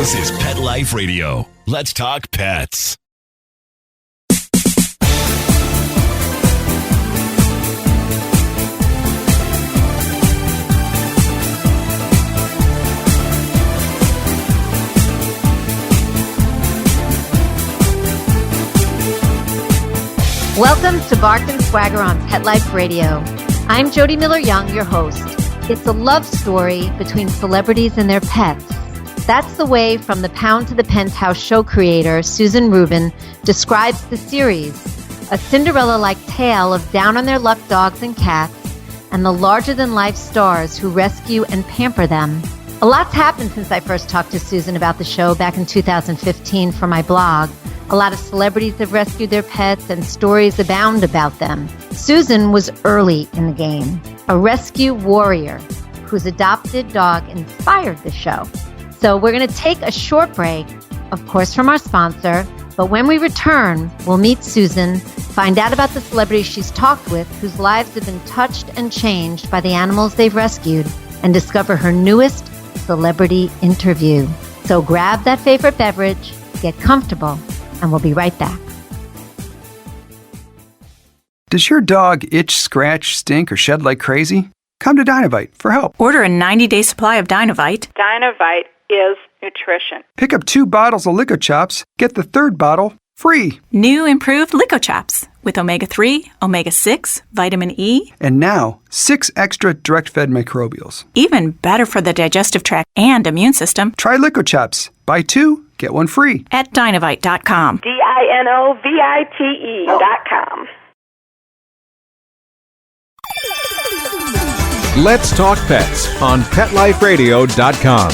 This is Pet Life Radio. Let's talk pets. Welcome to Bark and Swagger on Pet Life Radio. I'm Jody Miller-Young, your host. It's a love story between celebrities and their pets. That's the way From the Pound to the Penthouse show creator Susan Rubin describes the series, a Cinderella-like tale of down-on-their-luck dogs and cats and the larger-than-life stars who rescue and pamper them. A lot's happened since I first talked to Susan about the show back in 2015 for my blog. A lot of celebrities have rescued their pets and stories abound about them. Susan was early in the game, a rescue warrior whose adopted dog inspired the show. So we're going to take a short break, of course, from our sponsor. But when we return, we'll meet Susan, find out about the celebrities she's talked with whose lives have been touched and changed by the animals they've rescued, and discover her newest celebrity interview. So grab that favorite beverage, get comfortable, and we'll be right back. Does your dog itch, scratch, stink, or shed like crazy? Come to Dynovite for help. Order a 90-day supply of Dynovite. Dynovite is nutrition. Pick up 2 bottles of Lico Chops, get the 3rd bottle free. New improved Lico Chops with omega-3, omega-6, vitamin E. And now, 6 extra direct-fed microbials. Even better for the digestive tract and immune system. Try Lico Chops. Buy 2, get 1 free. At Dynovite.com. DINOVITE.com. Let's Talk Pets on PetLifeRadio.com.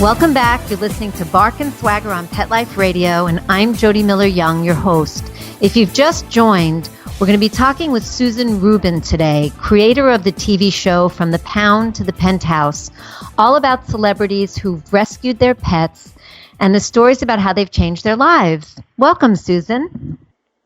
Welcome back. You're listening to Bark and Swagger on Pet Life Radio, and I'm Jody Miller-Young, your host. If you've just joined, we're going to be talking with Susan Rubin today, creator of the TV show From the Pound to the Penthouse, all about celebrities who've rescued their pets and the stories about how they've changed their lives. Welcome, Susan.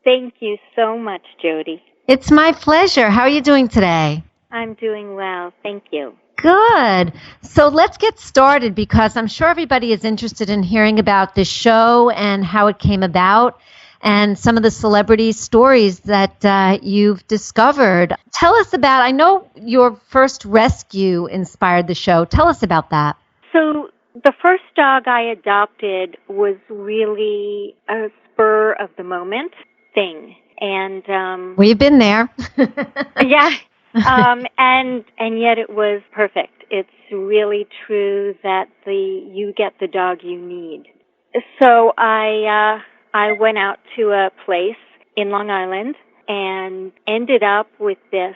Thank you so much, Jody. It's my pleasure. How are you doing today? I'm doing well. Thank you. Good. So let's get started, because I'm sure everybody is interested in hearing about this show and how it came about and some of the celebrity stories that you've discovered. Tell us about, I know your first rescue inspired the show. Tell us about that. So the first dog I adopted was really a spur of the moment thing. And we've been there. yeah. And yet it was perfect. It's really true that you get the dog you need. So I went out to a place in Long Island and ended up with this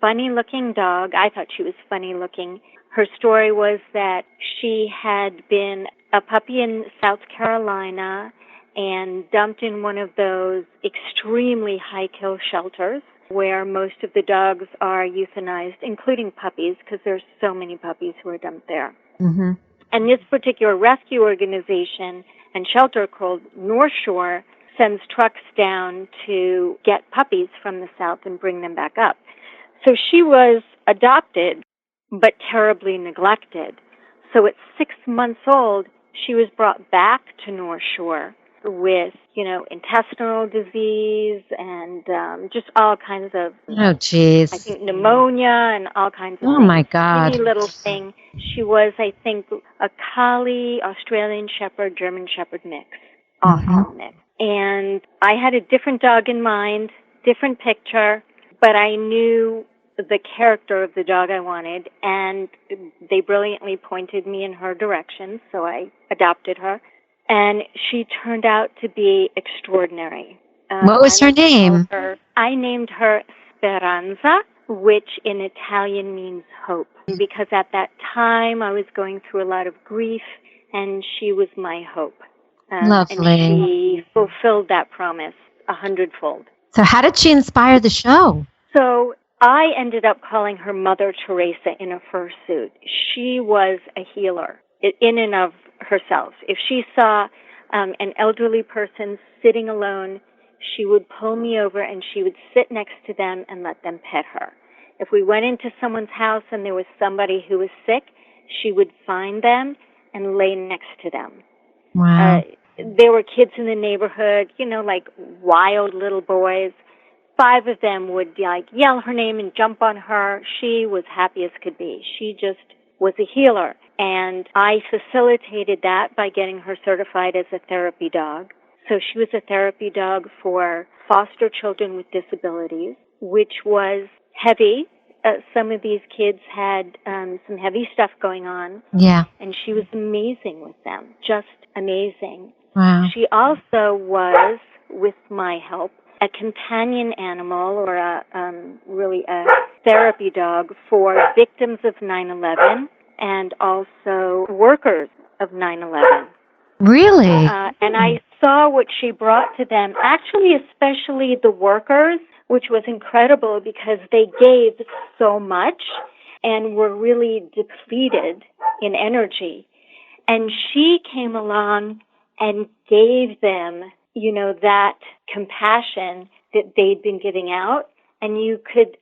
funny-looking dog. I thought she was funny-looking. Her story was that she had been a puppy in South Carolina and dumped in one of those extremely high-kill shelters where most of the dogs are euthanized, including puppies, because there's so many puppies who are dumped there. Mm-hmm. And this particular rescue organization and shelter called North Shore sends trucks down to get puppies from the South and bring them back up. So she was adopted, but terribly neglected. So at 6 months old, she was brought back to North Shore with, intestinal disease and just all kinds of, oh, geez, I think pneumonia and all kinds of oh, things. my God. Teeny little thing. She was, I think, a collie, Australian Shepherd, German Shepherd mix. Awful mix. And I had a different dog in mind, different picture, but I knew the character of the dog I wanted, and they brilliantly pointed me in her direction, so I adopted her. And she turned out to be extraordinary. What was her name? I named her Speranza, which in Italian means hope, because at that time I was going through a lot of grief, and she was my hope. Lovely. And she fulfilled that promise 100-fold. So how did she inspire the show? So I ended up calling her Mother Teresa in a fursuit. She was a healer in and of herself. If she saw an elderly person sitting alone she would pull me over and she would sit next to them and let them pet her. If we went into someone's house and there was somebody who was sick, she would find them and lay next to them. Wow. There were kids in the neighborhood, like wild little boys. 5 of them would yell her name and jump on her. She was happy as could be. She just was a healer. And I facilitated that by getting her certified as a therapy dog. So she was a therapy dog for foster children with disabilities, which was heavy. Some of these kids had some heavy stuff going on. Yeah. And she was amazing with them, just amazing. Wow. She also was, with my help, a companion animal or really a therapy dog for victims of 9/11 and also workers of 9/11. Really? And I saw what she brought to them, actually especially the workers, which was incredible because they gave so much and were really depleted in energy. And she came along and gave them, that compassion that they'd been giving out, and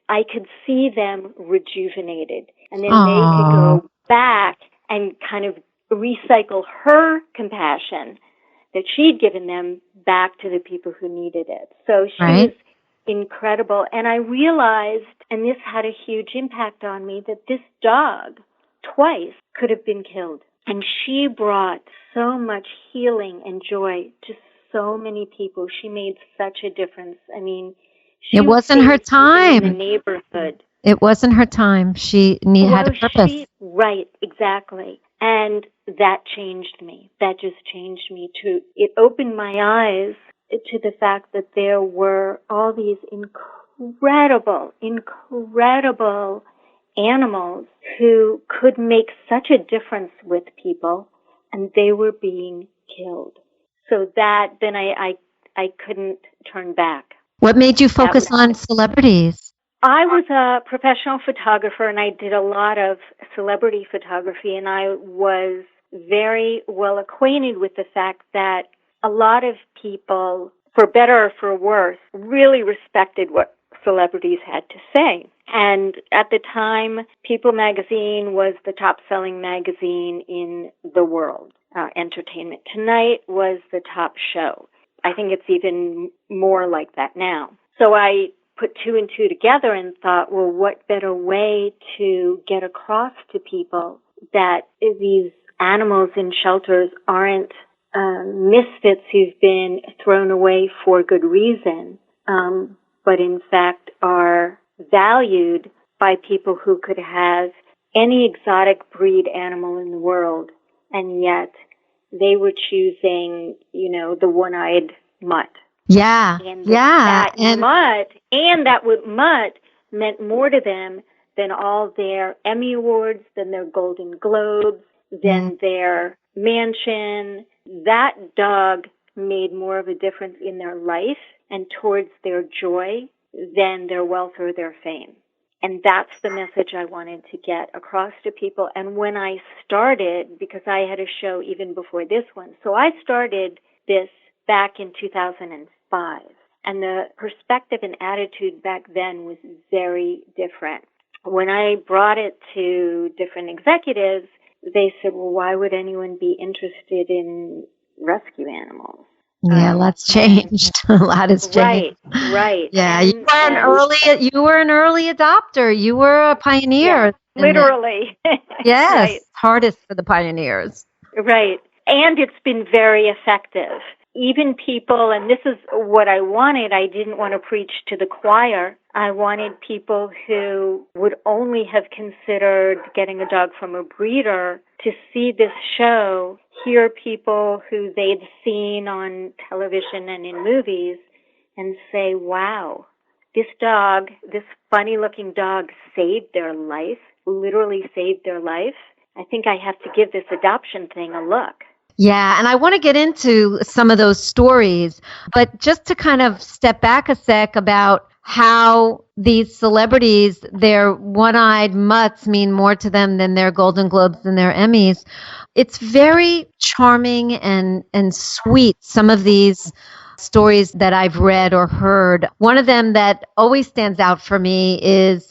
I could see them rejuvenated. And then they could go back and kind of recycle her compassion that she'd given them back to the people who needed it. So she was incredible. And I realized, and this had a huge impact on me, that this dog twice could have been killed. And she brought so much healing and joy to so many people. She made such a difference. I mean, it wasn't her time. In the neighborhood. It wasn't her time. She had a purpose. Right, exactly. And that changed me. That just changed me too. It opened my eyes to the fact that there were all these incredible animals who could make such a difference with people, and they were being killed. So then I couldn't turn back. What made you focus on celebrities? I was a professional photographer, and I did a lot of celebrity photography, and I was very well acquainted with the fact that a lot of people, for better or for worse, really respected what celebrities had to say. And at the time, People magazine was the top-selling magazine in the world. Entertainment Tonight was the top show. I think it's even more like that now. So I put 2 and 2 together and thought, well, what better way to get across to people that these animals in shelters aren't misfits who've been thrown away for good reason, but in fact are valued by people who could have any exotic breed animal in the world, and yet they were choosing, the one-eyed mutt. Yeah, and yeah. That mutt meant more to them than all their Emmy Awards, than their Golden Globes, than their mansion. That dog made more of a difference in their life and towards their joy than their wealth or their fame. And that's the message I wanted to get across to people. And when I started, because I had a show even before this one, so I started this back in 2005. And the perspective and attitude back then was very different. When I brought it to different executives, they said, well, why would anyone be interested in rescue animals? Yeah, lots changed. A lot has changed. Right. Yeah, you were an early adopter. You were a pioneer. Yeah, literally. Yes, right. Hardest for the pioneers. Right. And it's been very effective. Even people, and this is what I wanted, I didn't want to preach to the choir. I wanted people who would only have considered getting a dog from a breeder to see this show, hear people who they'd seen on television and in movies, and say, wow, this dog, this funny-looking dog saved their life, literally saved their life. I think I have to give this adoption thing a look. Yeah, and I want to get into some of those stories, but just to kind of step back a sec about how these celebrities, their one-eyed mutts mean more to them than their Golden Globes and their Emmys. It's very charming and sweet, some of these stories that I've read or heard. One of them that always stands out for me is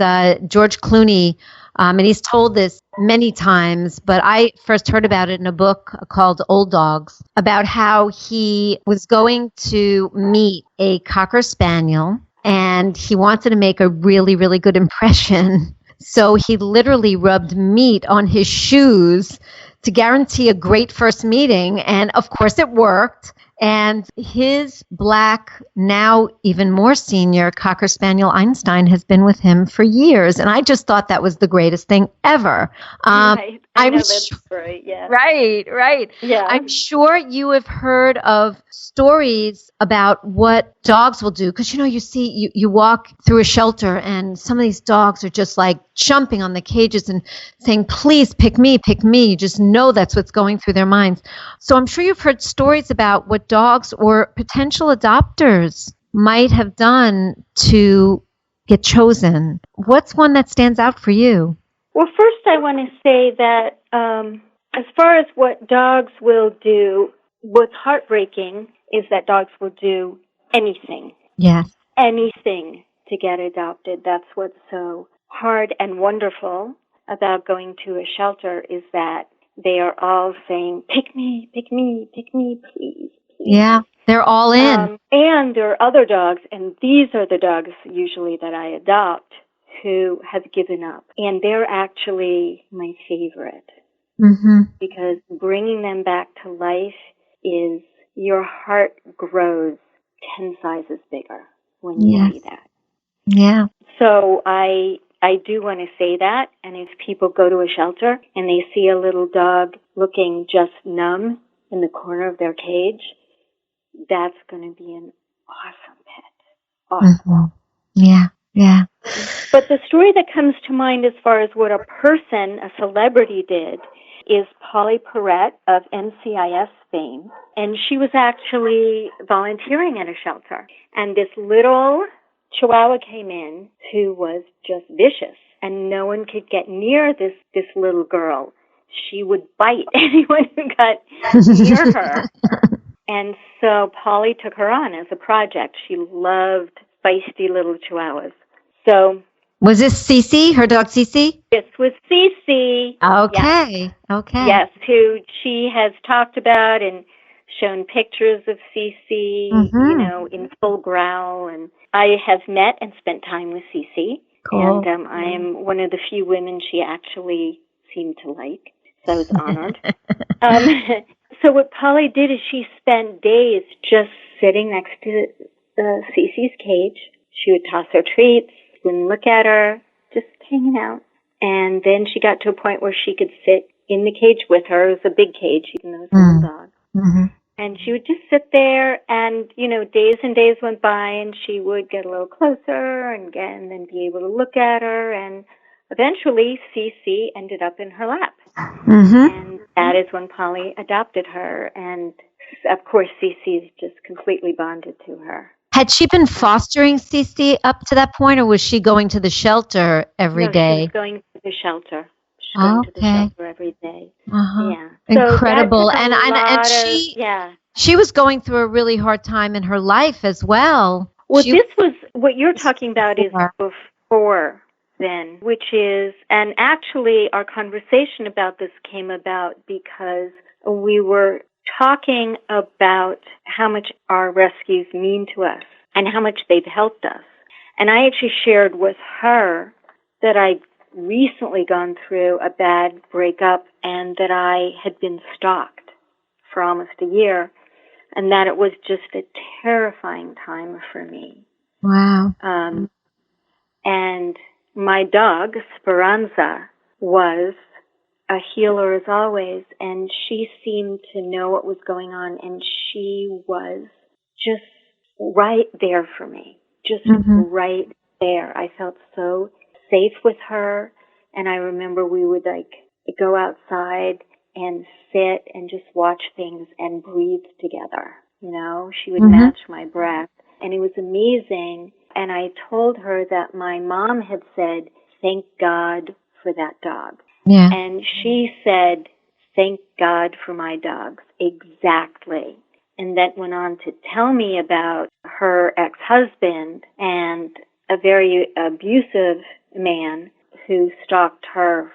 George Clooney. And he's told this many times, but I first heard about it in a book called Old Dogs, about how he was going to meet a Cocker Spaniel and he wanted to make a really, really good impression. So he literally rubbed meat on his shoes to guarantee a great first meeting. And of course it worked. And his black, now even more senior Cocker Spaniel Einstein has been with him for years. And I just thought that was the greatest thing ever. Right. I know that's great. Yeah. Right. Yeah. I'm sure you have heard of stories about what dogs will do. Because, you walk through a shelter and some of these dogs are just like jumping on the cages and saying, please pick me, pick me. You just know that's what's going through their minds. So I'm sure you've heard stories about what dogs or potential adopters might have done to get chosen. What's one that stands out for you? Well, first I want to say that as far as what dogs will do, what's heartbreaking is that dogs will do anything. Yes. Anything to get adopted. That's what's so hard and wonderful about going to a shelter is that they are all saying, pick me, please. Yeah, they're all in. And there are other dogs, and these are the dogs usually that I adopt, who have given up. And they're actually my favorite. Mm-hmm. Because bringing them back to life is, your heart grows 10 sizes bigger when you see that. Yeah. So I do want to say that. And if people go to a shelter and they see a little dog looking just numb in the corner of their cage, that's going to be an awesome pet. Awesome. Mm-hmm. Yeah. But the story that comes to mind as far as what a person, a celebrity did, is Polly Perrette of NCIS fame. And she was actually volunteering at a shelter. And this little Chihuahua came in who was just vicious. And no one could get near this little girl. She would bite anyone who got near her. And so Polly took her on as a project. She loved feisty little Chihuahuas. So, was this Cece, her dog Cece? This was Cece. Okay. Yes. Okay. Yes, who she has talked about and shown pictures of Cece, in full growl. And I have met and spent time with Cece. Cool. And I am one of the few women she actually seemed to like. So I was honored. So what Polly did is she spent days just sitting next to Cece's cage. She would toss her treats, wouldn't look at her, just hanging out. And then she got to a point where she could sit in the cage with her. It was a big cage, even though it was a little dog. Mm-hmm. And she would just sit there, and, days and days went by, and she would get a little closer and then be able to look at her. And eventually, Cece ended up in her lap. Mm-hmm. And that is when Polly adopted her. And, of course, Cece just completely bonded to her. Had she been fostering Cece up to that point, or was she going to the shelter every day? She was going to the shelter. She was going to the shelter every day. Uh-huh. Yeah. Incredible. So and she was going through a really hard time in her life as well. Well, this was what you're talking about is before then, which is, and actually our conversation about this came about because we were talking about how much our rescues mean to us and how much they've helped us. And I actually shared with her that I'd recently gone through a bad breakup and that I had been stalked for almost a year, and that it was just a terrifying time for me. Wow. And my dog, Speranza, was a healer as always, and she seemed to know what was going on, and she was just right there for me, just right there. I felt so safe with her, and I remember we would go outside and sit and just watch things and breathe together. She would match my breath, and it was amazing. And I told her that my mom had said, "Thank God for that dog." Yeah. And she said, "Thank God for my dogs." Exactly. and then went on to tell me about her ex-husband and a very abusive man who stalked her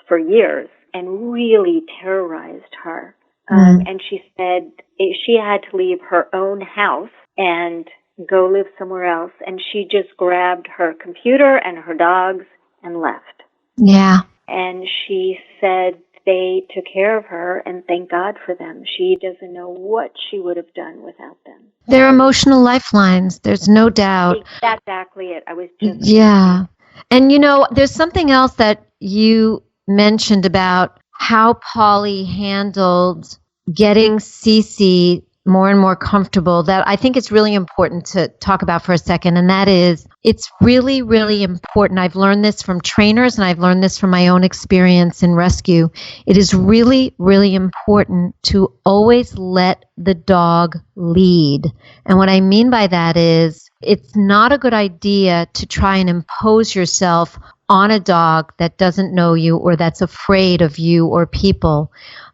for years and really terrorized her. And she said she had to leave her own house and go live somewhere else. And she just grabbed her computer and her dogs and left. Yeah. And she said they took care of her, and thank God for them. She doesn't know what she would have done without them. They're emotional lifelines. There's no doubt. That's exactly it. I was just... Yeah. And, there's something else that you mentioned about how Polly handled getting Cece more and more comfortable that I think it's really important to talk about for a second. And that is, it's really, really important. I've learned this from trainers and I've learned this from my own experience in rescue. It is really, really important to always let the dog lead. And what I mean by that is, it's not a good idea to try and impose yourself on a dog that doesn't know you or that's afraid of you or people,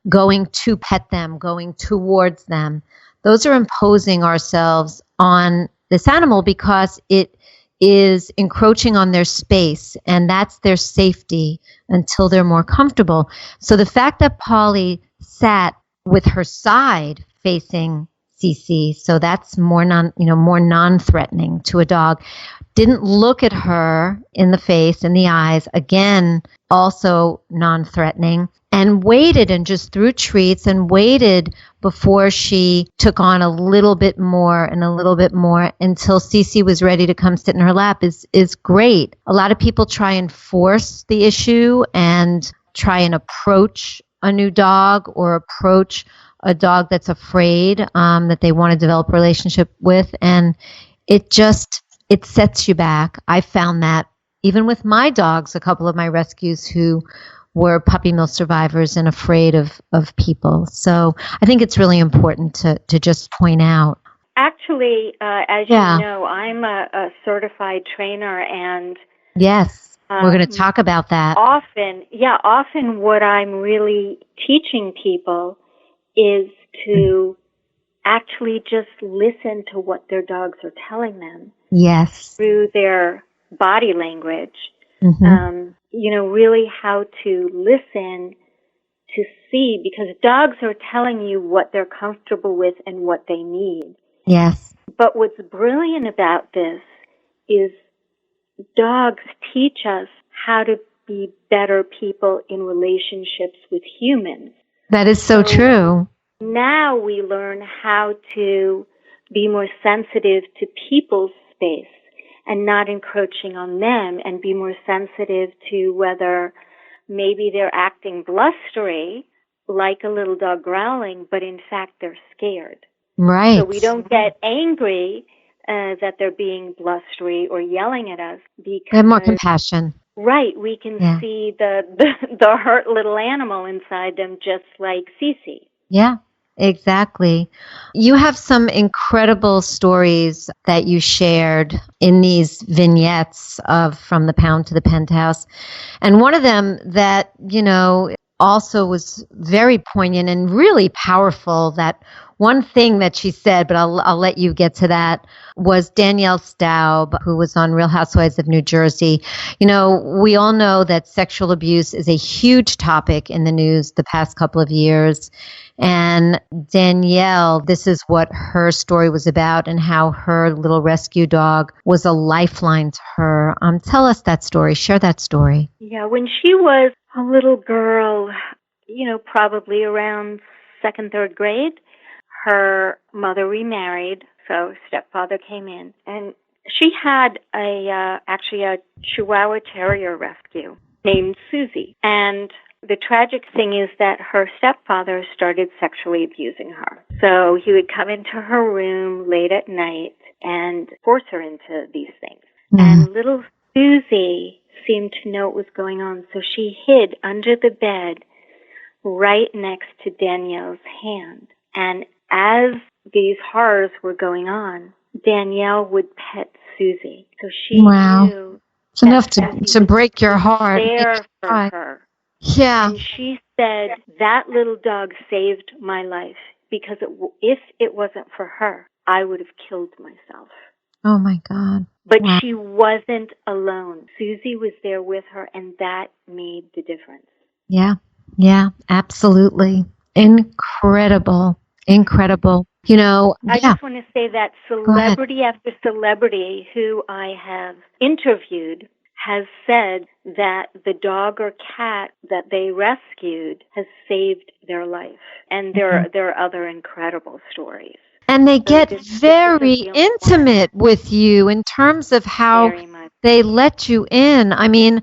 going to pet them, going towards them. Those are imposing ourselves on this animal because it is encroaching on their space, and that's their safety until they're more comfortable. So the fact that Polly sat with her side facing Cece, so that's more non-threatening to a dog, didn't look at her in the face, in the eyes, again, also non-threatening, and waited and just threw treats and waited before she took on a little bit more and a little bit more until Cece was ready to come sit in her lap is great. A lot of people try and force the issue and try and approach a new dog or approach a dog that's afraid that they want to develop a relationship with, and it sets you back. I found that even with my dogs, a couple of my rescues who were puppy mill survivors and afraid of people. So I think it's really important to just point out. Actually, as you know, I'm a certified trainer, and yes, we're going to talk about that. Often what I'm really teaching people is to actually just listen to what their dogs are telling them. Yes. Through their body language. Mm-hmm. Really how to listen to see, because dogs are telling you what they're comfortable with and what they need. Yes. But what's brilliant about this is dogs teach us how to be better people in relationships with humans. That is so true. Now we learn how to be more sensitive to people's space and not encroaching on them, and be more sensitive to whether maybe they're acting blustery, like a little dog growling, but in fact they're scared. Right. So we don't get angry that they're being blustery or yelling at us, because they have more compassion. Right. We can see the hurt little animal inside them, just like Cece. Yeah. Exactly. You have some incredible stories that you shared in these vignettes of From the Pound to the Penthouse. And one of them that, also was very poignant and really powerful, that one thing that she said, but I'll let you get to that, was Danielle Staub, who was on Real Housewives of New Jersey. We all know that sexual abuse is a huge topic in the news the past couple of years. And Danielle, this is what her story was about and how her little rescue dog was a lifeline to her. Tell us that story. Share that story. Yeah, when she was a little girl, probably around second, third grade, her mother remarried, so stepfather came in, and she had actually a Chihuahua Terrier rescue named Susie. And the tragic thing is that her stepfather started sexually abusing her. So he would come into her room late at night and force her into these things. Mm. And little Susie seemed to know what was going on, so she hid under the bed right next to Danielle's hand. And as these horrors were going on, Danielle would pet Susie. So she knew it's enough to break your heart. There for her. Yeah. And she said, that little dog saved my life. because if it wasn't for her, I would have killed myself. Oh, my God. But Wow. she wasn't alone. Susie was there with her, and that made the difference. Yeah. Yeah, absolutely. Incredible. Incredible. You know, I just want to say that celebrity after celebrity who I have interviewed has said that the dog or cat that they rescued has saved their life. And there are other incredible stories. And they get very intimate with you in terms of how they let you in. I mean,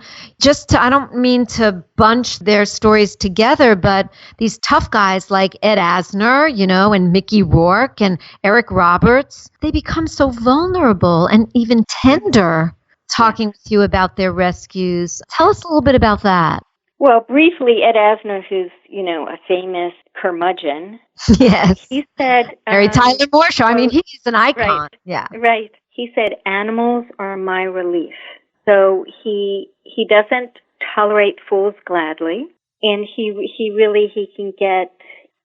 I don't mean to bunch their stories together, but these tough guys like Ed Asner, you know, and Mickey Rourke and Eric Roberts, they become so vulnerable and even tender talking with you about their rescues. Tell us a little bit about that. Well, briefly, Ed Asner, who's, you know, a famous curmudgeon. Yes. He said... Mary Tyler Moore Show. I mean, he's an icon. Right. Yeah. Right. He said, animals are my relief. So he doesn't tolerate fools gladly, and he can get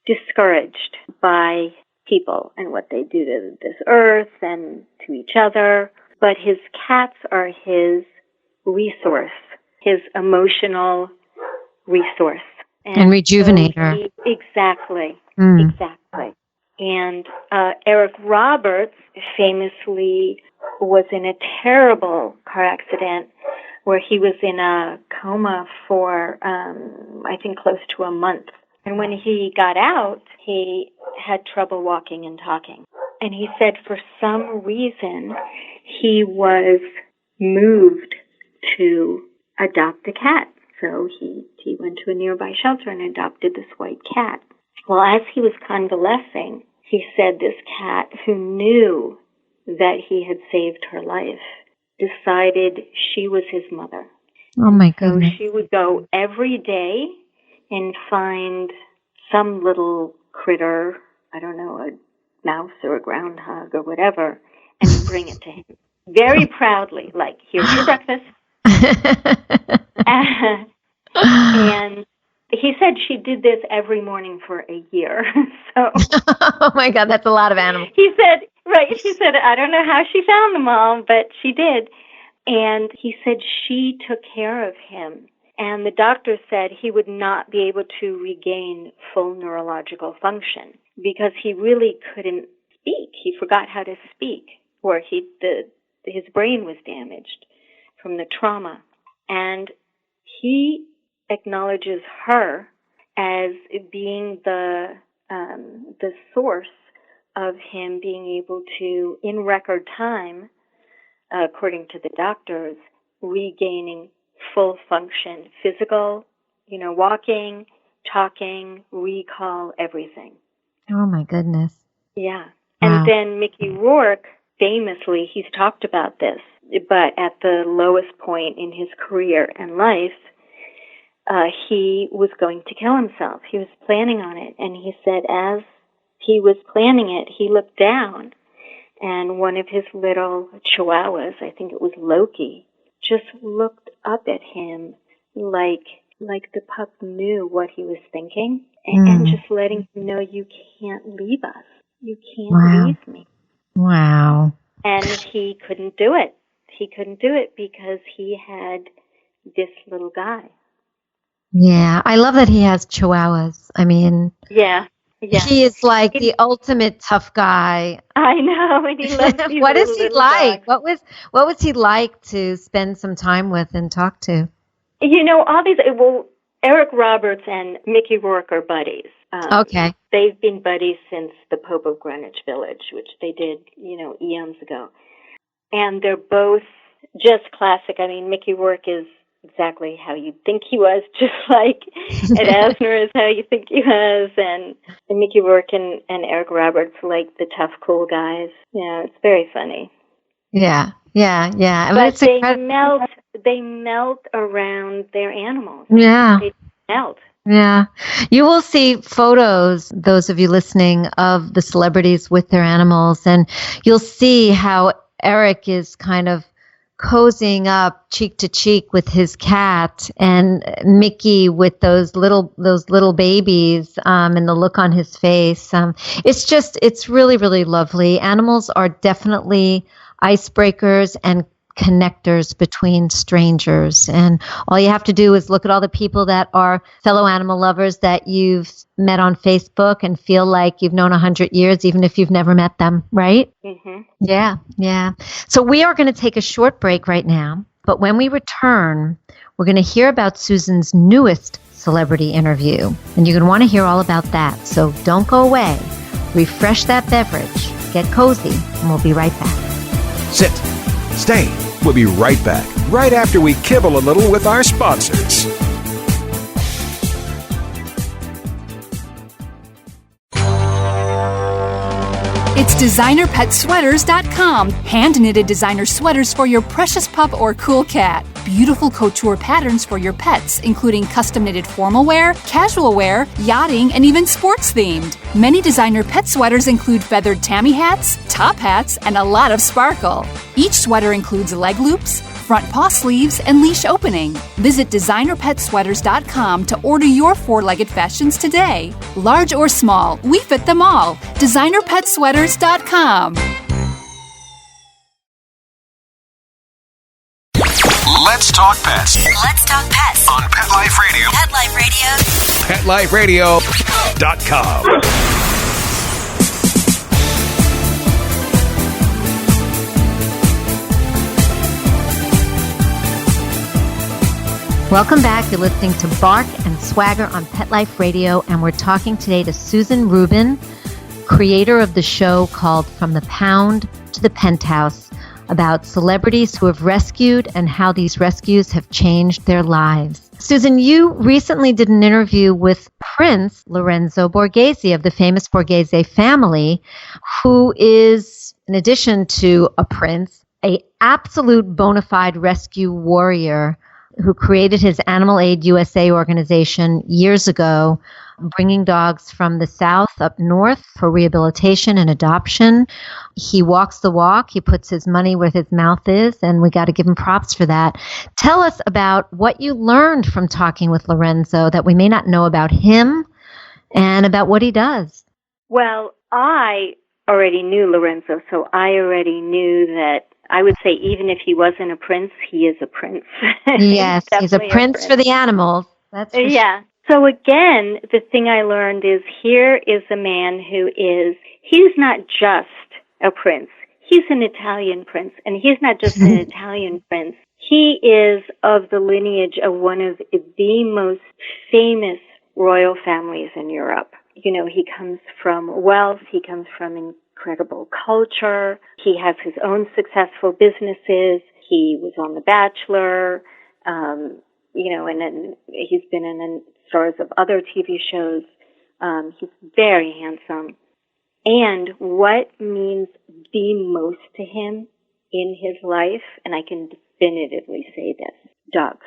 discouraged by people and what they do to this earth and to each other. But his cats are his resource, his emotional resource. And rejuvenator. Exactly. Exactly. And Eric Roberts famously was in a terrible car accident where he was in a coma for, I think, close to a month. And when he got out, he had trouble walking and talking. And he said for some reason he was moved to adopt a cat. So he went to a nearby shelter and adopted this white cat. Well, as he was convalescing, he said this cat, who knew that he had saved her life, decided she was his mother. Oh, my goodness. So she would go every day and find some little critter, I don't know, a mouse or a groundhog or whatever, and bring it to him. Very proudly, like, here's your breakfast. And he said she did this every morning for a year. So, oh my God, that's a lot of animals. He said, I don't know how she found them all, but she did. And he said she took care of him. And the doctor said he would not be able to regain full neurological function because he really couldn't speak. He forgot how to speak, or his brain was damaged from the trauma. And he acknowledges her as being the source of him being able to, in record time, according to the doctors, regaining full function, physical, walking, talking, recall, everything. Oh my goodness. Yeah. Wow. And then Mickey Rourke, famously, he's talked about this, but at the lowest point in his career and life, he was going to kill himself. He was planning on it. And he said as he was planning it, he looked down, and one of his little chihuahuas, I think it was Loki, just looked up at him like the pup knew what he was thinking, and just letting him know, you can't leave us. You can't leave me. Wow. And he couldn't do it. He couldn't do it because he had this little guy. Yeah, I love that he has chihuahuas. I mean, yeah. He is like the ultimate tough guy. I know, and he loves these What is he like? dogs. What was he like to spend some time with and talk to? All these. Well, Eric Roberts and Mickey Rourke are buddies. Okay. They've been buddies since the Pope of Greenwich Village, which they did, eons ago. And they're both just classic. I mean, Mickey Rourke is exactly how you'd think he was, just like Ed Asner is how you think he was, and Mickey Rourke and Eric Roberts, like the tough, cool guys. Yeah, it's very funny. Yeah. But they melt around their animals. Yeah. They melt. Yeah. You will see photos, those of you listening, of the celebrities with their animals, and you'll see how Eric is kind of cozying up cheek to cheek with his cat, and Mickey with those little babies, and the look on his face. It's really, really lovely. Animals are definitely icebreakers and connectors between strangers. And all you have to do is look at all the people that are fellow animal lovers that you've met on Facebook and feel like you've known 100 years, even if you've never met them, right? Mm-hmm. Yeah. So we are going to take a short break right now, but when we return, we're going to hear about Susan's newest celebrity interview, and you're going to want to hear all about that. So don't go away. Refresh that beverage, get cozy, and we'll be right back. Sit. Stay. We'll be right back, right after we kibble a little with our sponsors. It's DesignerPetSweaters.com. Hand-knitted designer sweaters for your precious pup or cool cat. Beautiful couture patterns for your pets, including custom-knitted formal wear, casual wear, yachting, and even sports-themed. Many designer pet sweaters include feathered tammy hats, top hats, and a lot of sparkle. Each sweater includes leg loops, front paw sleeves, and leash opening. Visit DesignerPetSweaters.com to order your four-legged fashions today. Large or small, we fit them all. DesignerPetSweaters.com. Let's talk pets Let's talk pets on Pet Life Radio. Pet Life Radio. PetLifeRadio.com. Welcome back. You're listening to Bark and Swagger on Pet Life Radio, and we're talking today to Susan Rubin, creator of the show called From the Pound to the Penthouse, about celebrities who have rescued and how these rescues have changed their lives. Susan, you recently did an interview with Prince Lorenzo Borghese of the famous Borghese family, who is, in addition to a prince, an absolute bona fide rescue warrior who created his Animal Aid USA organization years ago, bringing dogs from the South up north for rehabilitation and adoption. He walks the walk. He puts his money where his mouth is, and we got to give him props for that. Tell us about what you learned from talking with Lorenzo that we may not know about him and about what he does. Well, I already knew Lorenzo, so I already knew that I would say even if he wasn't a prince, he is a prince. Yes, he's a prince for the animals. That's for yeah. So again, the thing I learned is here is a man he's not just a prince. He's an Italian prince, and he's not just an Italian prince. He is of the lineage of one of the most famous royal families in Europe. You know, he comes from wealth, he comes from incredible culture, he has his own successful businesses, he was on The Bachelor, and then he's been in stars of other TV shows. He's very handsome. And what means the most to him in his life, and I can definitively say this, dogs.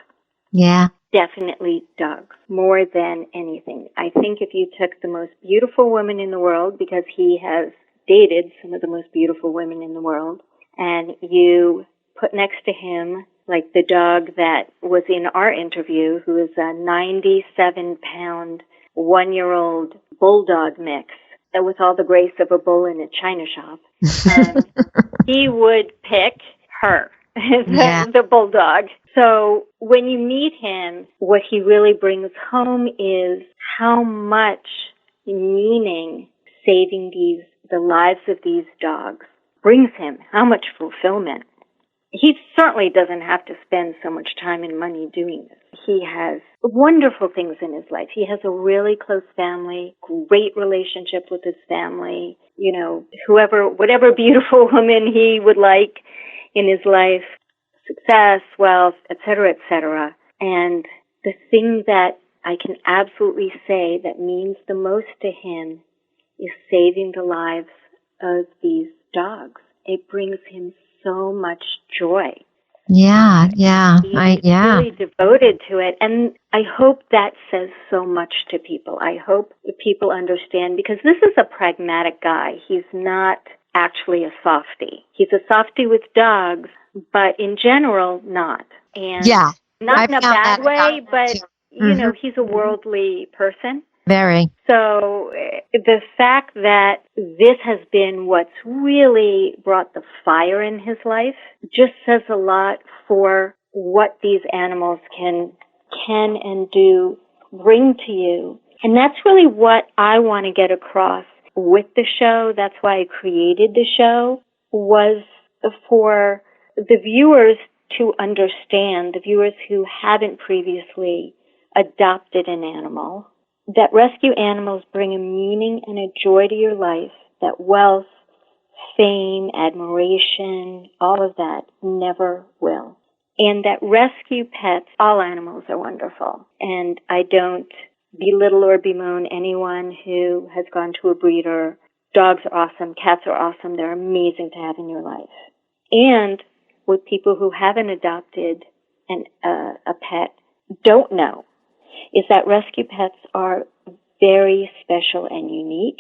Yeah. Definitely dogs, more than anything. I think if you took the most beautiful woman in the world, because he has dated some of the most beautiful women in the world, and you put next to him, like the dog that was in our interview, who is a 97-pound, 1-year-old bulldog mix, with all the grace of a bull in a china shop, he would pick her, the bulldog. So when you meet him, what he really brings home is how much meaning saving the lives of these dogs brings him, how much fulfillment. He certainly doesn't have to spend so much time and money doing this. He has wonderful things in his life. He has a really close family, great relationship with his family, whatever beautiful woman he would like in his life, success, wealth, et cetera, And the thing that I can absolutely say that means the most to him is saving the lives of these dogs. It brings him so much joy. Yeah. He's really devoted to it. And I hope that says so much to people. I hope that people understand, because this is a pragmatic guy. He's not actually a softie. He's a softie with dogs, but in general, not. And Yeah. not in a bad way, but, Mm-hmm. He's a worldly person. Very. So the fact that this has been what's really brought the fire in his life just says a lot for what these animals can and do bring to you. And that's really what I want to get across with the show. That's why I created the show, was for the viewers to understand, the viewers who haven't previously adopted an animal, that rescue animals bring a meaning and a joy to your life that wealth, fame, admiration, all of that never will. And that rescue pets, all animals are wonderful. And I don't belittle or bemoan anyone who has gone to a breeder. Dogs are awesome. Cats are awesome. They're amazing to have in your life. And what people who haven't adopted a pet don't know is that rescue pets are very special and unique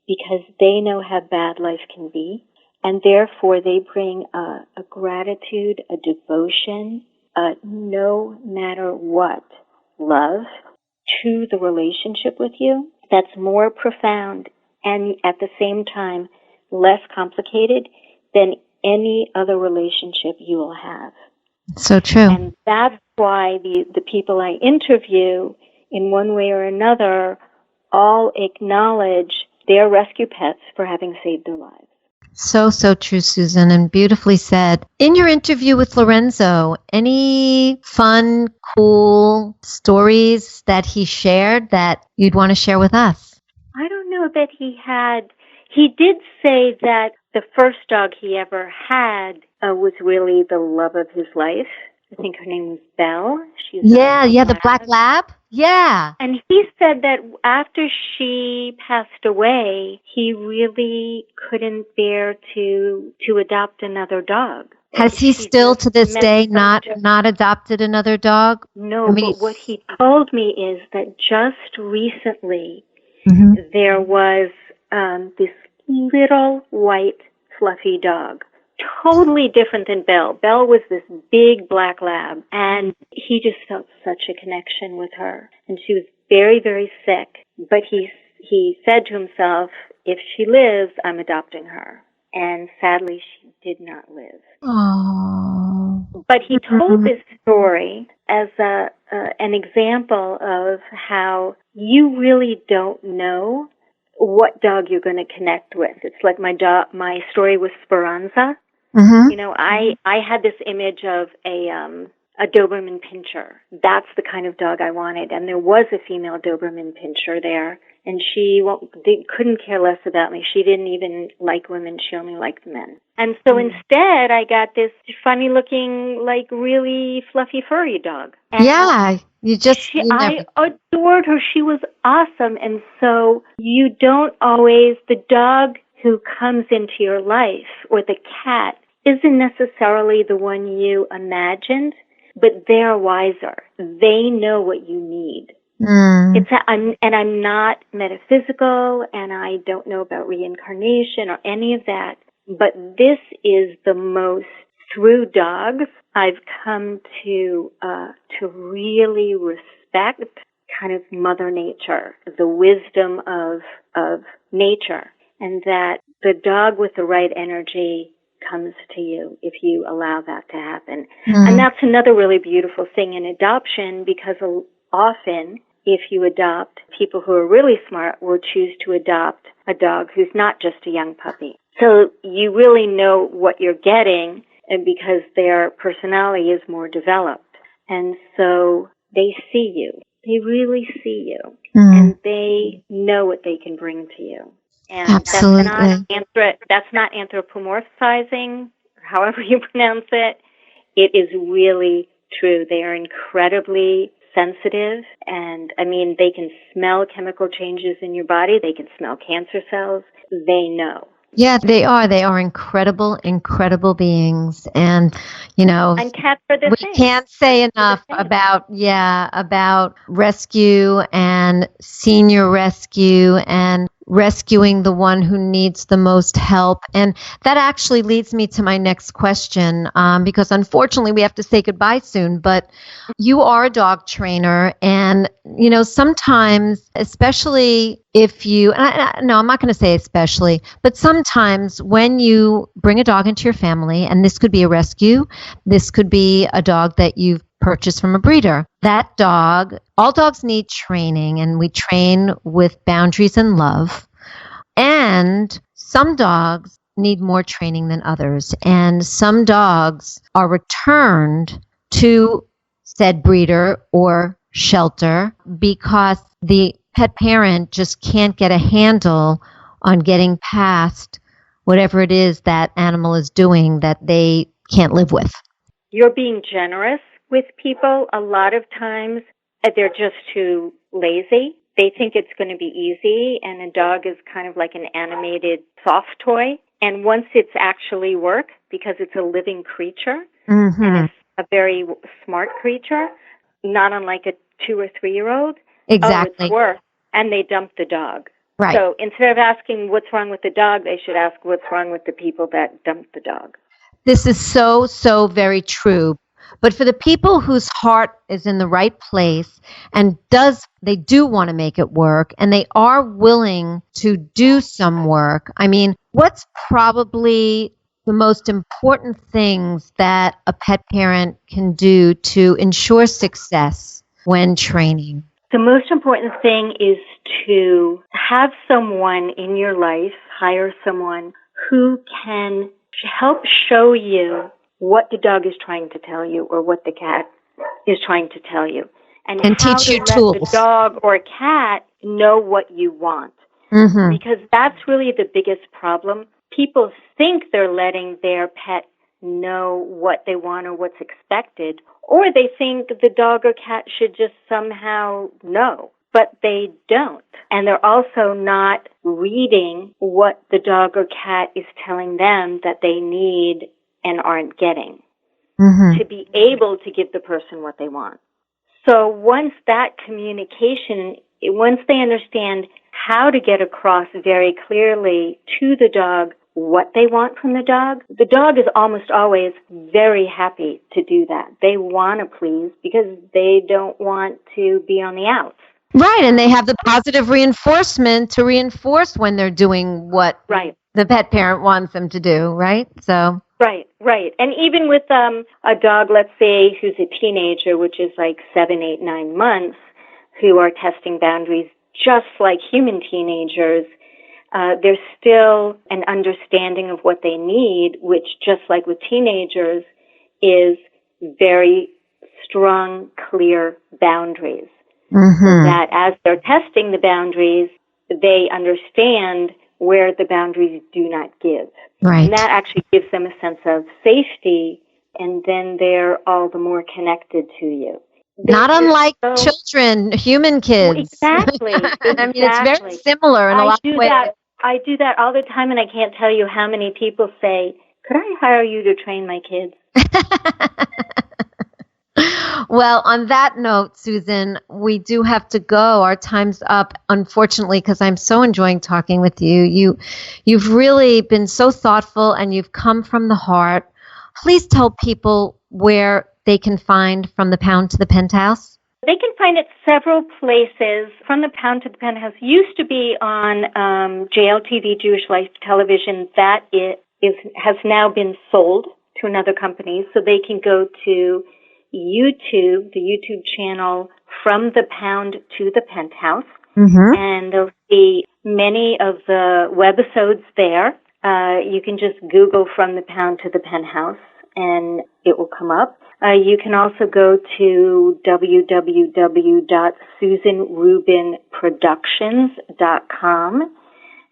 because they know how bad life can be, and therefore they bring a gratitude, a devotion, a no matter what love to the relationship with you that's more profound and at the same time less complicated than any other relationship you will have. So true. And that's why the people I interview, in one way or another, all acknowledge their rescue pets for having saved their lives. So true, Susan, and beautifully said. In your interview with Lorenzo, any fun, cool stories that he shared that you'd want to share with us? I don't know that he had. He did say that the first dog he ever had was really the love of his life. I think her name was Belle. She's the black lab. Yeah. And he said that after she passed away, he really couldn't bear to adopt another dog. Has he still to this day not adopted another dog? No, but what he told me is that just recently there was this little white fluffy dog, totally different than Belle. Belle was this big black lab, and he just felt such a connection with her. And she was very, very sick, but he said to himself, if she lives, I'm adopting her. And sadly, she did not live. Oh. But he told this story as an example of how you really don't know what dog you're going to connect with. It's like my story with Speranza. Mm-hmm. You know, I had this image of a Doberman Pinscher. That's the kind of dog I wanted. And there was a female Doberman Pinscher there. And she couldn't care less about me. She didn't even like women. She only liked men. And so instead, I got this funny-looking, like really fluffy, furry dog. And I adored her. She was awesome. And so you don't always, the dog who comes into your life or the cat isn't necessarily the one you imagined, but they're wiser. They know what you need. I'm not metaphysical, and I don't know about reincarnation or any of that, but this is the most, through dogs, I've come to really respect kind of Mother Nature, the wisdom of nature, and that the dog with the right energy comes to you if you allow that to happen. And that's another really beautiful thing in adoption, because often if you adopt, people who are really smart will choose to adopt a dog who's not just a young puppy. So you really know what you're getting, and because their personality is more developed. And so they see you. They really see you. And they know what they can bring to you. And absolutely. That's not anthropomorphizing, however you pronounce it. It is really true. They are incredibly sensitive, and I mean, they can smell chemical changes in your body. They can smell cancer cells. They know. Yeah, they are. They are incredible, incredible beings. And, you know, and cats are the same. We can't say enough about rescue and senior rescue and rescuing the one who needs the most help. And that actually leads me to my next question, because unfortunately we have to say goodbye soon, but you are a dog trainer, and, sometimes, especially if you, no, I'm not going to say especially, but sometimes when you bring a dog into your family, and this could be a rescue, this could be a dog that you've purchased from a breeder, that dog, all dogs need training, and we train with boundaries and love. And some dogs need more training than others. And some dogs are returned to said breeder or shelter because the pet parent just can't get a handle on getting past whatever it is that animal is doing that they can't live with. You're being generous with people. A lot of times they're just too lazy. They think it's going to be easy, and a dog is kind of like an animated soft toy. And once it's actually work, because it's a living creature, and it's a very smart creature, not unlike a 2 or 3-year-old. Exactly. Oh, it's work. And they dump the dog. Right. So instead of asking what's wrong with the dog, they should ask what's wrong with the people that dumped the dog. This is so, so very true. But for the people whose heart is in the right place and they do want to make it work, and they are willing to do some work, I mean, what's probably the most important things that a pet parent can do to ensure success when training? The most important thing is to have someone in your life, hire someone who can help show you what the dog is trying to tell you or what the cat is trying to tell you. And how teach to you let tools. the dog or cat know what you want. Mm-hmm. Because that's really the biggest problem. People think they're letting their pet know what they want or what's expected, or they think the dog or cat should just somehow know, but they don't. And they're also not reading what the dog or cat is telling them that they need and aren't getting to be able to give the person what they want. So once that communication, once they understand how to get across very clearly to the dog what they want from the dog is almost always very happy to do that. They want to please because they don't want to be on the outs. Right, and they have the positive reinforcement to reinforce when they're doing what the pet parent wants them to do, right? So Right. And even with a dog, let's say, who's a teenager, which is like 7, 8, 9 months, who are testing boundaries just like human teenagers, there's still an understanding of what they need, which, just like with teenagers, is very strong, clear boundaries. So that as they're testing the boundaries, they understand where the boundaries do not give. Right. And that actually gives them a sense of safety, and then they're all the more connected to you. Not unlike children, human kids. Exactly. I mean, it's very similar in a lot of ways. I do that all the time, and I can't tell you how many people say, could I hire you to train my kids? Well, on that note, Susan, we do have to go. Our time's up, unfortunately, because I'm so enjoying talking with you. You've really been so thoughtful, and you've come from the heart. Please tell people where they can find From the Pound to the Penthouse. They can find it several places. From the Pound to the Penthouse used to be on JLTV, Jewish Life Television. That has now been sold to another company, so they can go to YouTube, the YouTube channel From the Pound to the Penthouse, and they'll see many of the webisodes there. You can just Google From the Pound to the Penthouse, and it will come up. You can also go to www.susanrubinproductions.com.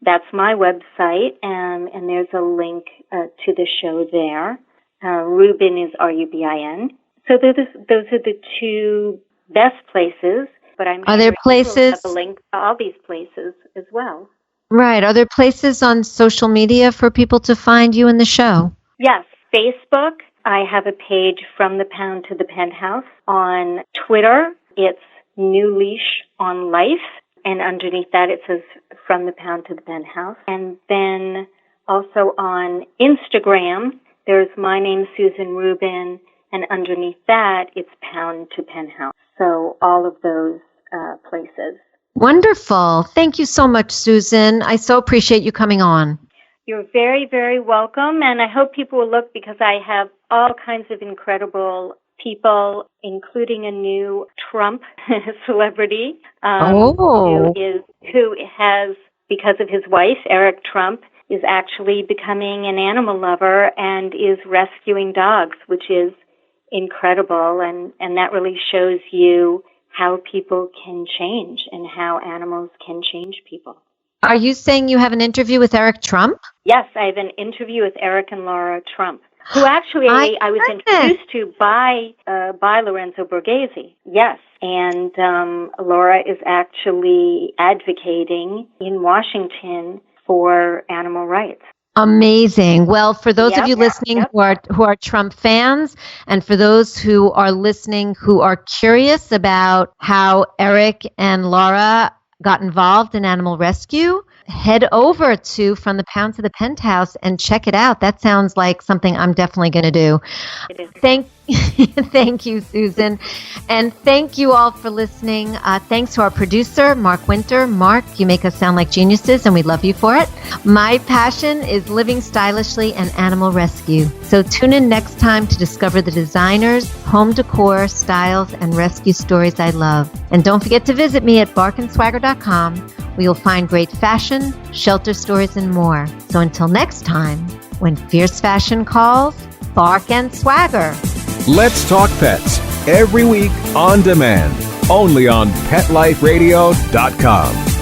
That's my website, and there's a link to the show there. Rubin is R-U-B-I-N. So those are the two best places, but I'm sure places have a link to all these places as well. Right. Are there places on social media for people to find you in the show? Yes. Facebook, I have a page From the Pound to the Penthouse. On Twitter, it's New Leash on Life. And underneath that it says From the Pound to the Penthouse. And then also on Instagram, there's my name, Susan Rubin, and underneath that it's Pound to Penthouse. So all of those places. Wonderful. Thank you so much, Susan. I so appreciate you coming on. You're very, very welcome, and I hope people will look because I have all kinds of incredible people, including a new Trump celebrity who has, because of his wife, Eric Trump, is actually becoming an animal lover and is rescuing dogs, which is incredible, and that really shows you how people can change and how animals can change people. Are you saying you have an interview with Eric Trump? Yes, I have an interview with Eric and Laura Trump, who actually I was introduced to by Lorenzo Borghese. Yes, and Laura is actually advocating in Washington for animal rights. Amazing. Well, for those of you listening who are Trump fans, and for those who are listening who are curious about how Eric and Laura got involved in animal rescue, head over to From the Pound to the Penthouse and check it out. That sounds like something I'm definitely going to do. It is. Thank you, Susan. And thank you all for listening. Thanks to our producer, Mark Winter. Mark, you make us sound like geniuses, and we love you for it. My passion is living stylishly and animal rescue. So tune in next time to discover the designers, home decor, styles, and rescue stories I love. And don't forget to visit me at barkandswagger.com, where you'll find great fashion, shelter stories, and more. So until next time, when fierce fashion calls, bark and swagger. Let's Talk Pets, every week on demand, only on PetLifeRadio.com.